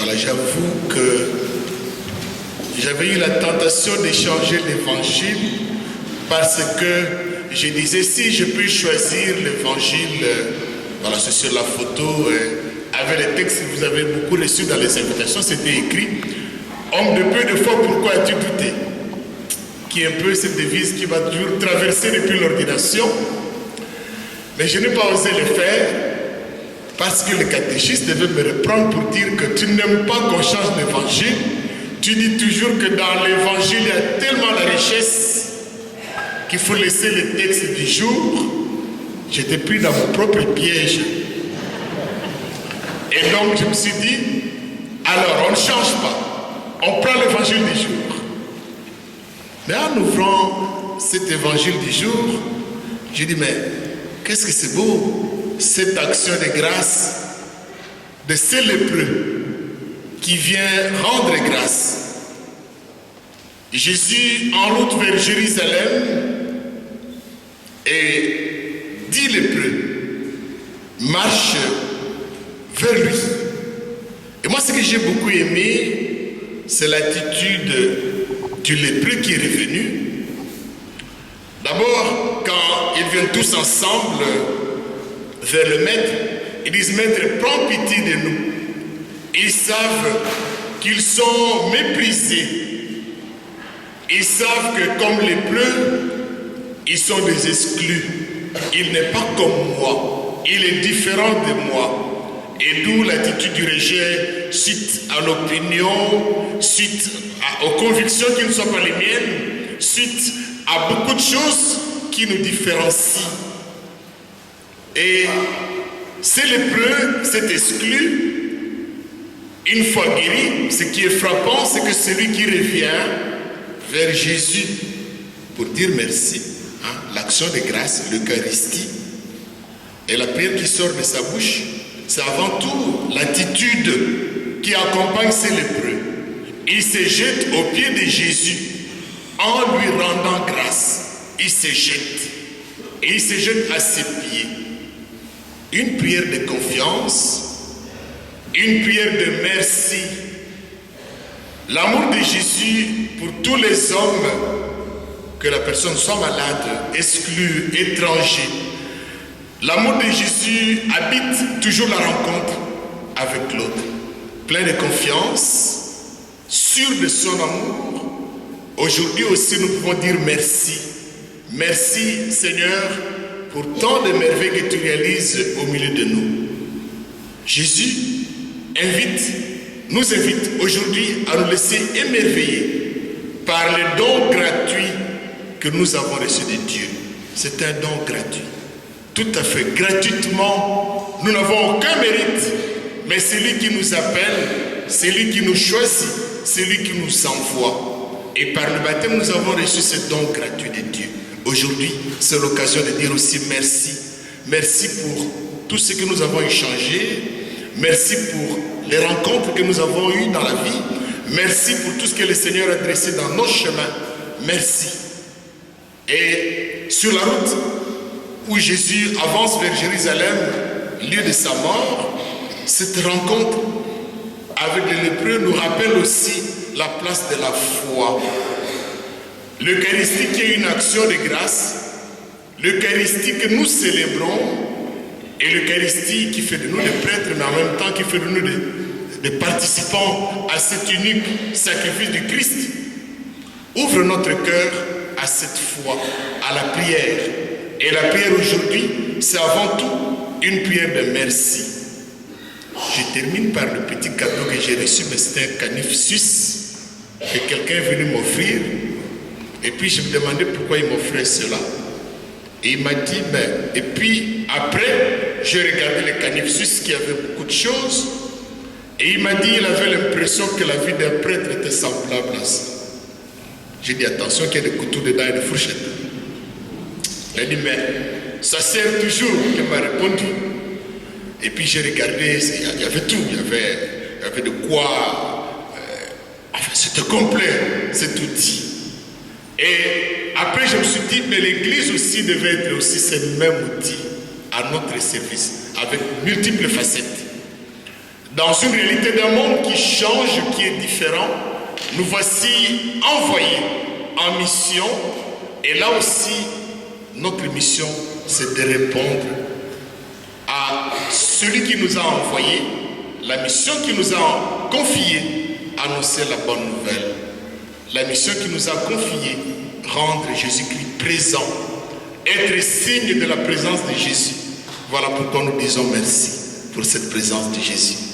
Voilà, j'avoue que j'avais eu la tentation de changer l'évangile parce que je disais, si je peux choisir l'évangile, voilà, c'est sur la photo, avec les textes que vous avez beaucoup reçus dans les invitations, c'était écrit « Homme de peu de foi, pourquoi as-tu douté ?» qui est un peu cette devise qui va toujours traverser depuis l'ordination. Mais je n'ai pas osé le faire parce que le catéchiste devait me reprendre pour dire que tu n'aimes pas qu'on change l'évangile. Tu dis toujours que dans l'évangile, il y a tellement la richesse qu'il faut laisser les textes du jour. J'étais pris dans mon propre piège. Et donc je me suis dit, alors on ne change pas. On prend l'évangile du jour. Mais en ouvrant cet évangile du jour, je dis, mais qu'est-ce que c'est beau, cette action de grâce de ces lépreux qui vient rendre grâce. Jésus, en route vers Jérusalem, et 10 lépreux marchent vers lui. Et moi, ce que j'ai beaucoup aimé, c'est l'attitude du lépreux qui est revenu. D'abord, quand ils viennent tous ensemble vers le maître, ils disent, maître, prends pitié de nous. Ils savent qu'ils sont méprisés. Ils savent que comme lépreux, ils sont des exclus. Il n'est pas comme moi. Il est différent de moi. Et d'où l'attitude du rejet suite à l'opinion, suite aux convictions qui ne sont pas les miennes, suite à beaucoup de choses qui nous différencient. Et ces lépreux, cet exclu, une fois guéri, ce qui est frappant, c'est que celui qui revient vers Jésus pour dire merci, l'action de grâce, l'Eucharistie, et la prière qui sort de sa bouche, c'est avant tout l'attitude qui accompagne ces lépreux. Il se jette aux pieds de Jésus en lui rendant grâce. Il se jette. Et il se jette à ses pieds. Une prière de confiance, une prière de merci. L'amour de Jésus pour tous les hommes, que la personne soit malade, exclue, étranger. L'amour de Jésus habite toujours la rencontre avec l'autre. Plein de confiance, sûr de son amour. Aujourd'hui aussi, nous pouvons dire merci. Merci, Seigneur, pour tant de merveilles que tu réalises au milieu de nous. Jésus nous invite aujourd'hui à nous laisser émerveiller par le don gratuit que nous avons reçu de Dieu. C'est un don gratuit. Tout à fait gratuitement. Nous n'avons aucun mérite, mais c'est lui qui nous appelle, c'est lui qui nous choisit, c'est lui qui nous envoie. Et par le baptême, nous avons reçu ce don gratuit de Dieu. Aujourd'hui, c'est l'occasion de dire aussi merci. Merci pour tout ce que nous avons échangé. Merci pour les rencontres que nous avons eues dans la vie. Merci pour tout ce que le Seigneur a dressé dans nos chemins. Merci. Et sur la route où Jésus avance vers Jérusalem, lieu de sa mort, cette rencontre avec les lépreux nous rappelle aussi la place de la foi. L'Eucharistie qui est une action de grâce, l'Eucharistie que nous célébrons, et l'Eucharistie qui fait de nous des prêtres, mais en même temps qui fait de nous des participants à cet unique sacrifice du Christ, ouvre notre cœur à cette foi, à la prière. Et la prière aujourd'hui, c'est avant tout une prière de merci. Je termine par le petit cadeau que j'ai reçu, mais c'était un canif suisse que quelqu'un est venu m'offrir. Et puis je me demandais pourquoi il m'offrait cela. Et il m'a dit, et puis après, j'ai regardé le canif suisse qui avait beaucoup de choses. Et il m'a dit, il avait l'impression que la vie d'un prêtre était semblable à ça. J'ai dit, attention qu'il y a des couteaux dedans et des fourchettes. Il a dit, mais ça sert toujours, il m'a répondu. Et puis j'ai regardé, il y avait tout, il y avait de quoi, enfin c'était complet, cet outil. Et après je me suis dit, mais l'église aussi devait être aussi ce même outil à notre service, avec multiples facettes. Dans une réalité d'un monde qui change, qui est différent, nous voici envoyés en mission. Et là aussi, notre mission, c'est de répondre à celui qui nous a envoyés, la mission qui nous a confiée, annoncer la bonne nouvelle. La mission qui nous a confiée, rendre Jésus-Christ présent, être signe de la présence de Jésus. Voilà pourquoi nous disons merci pour cette présence de Jésus.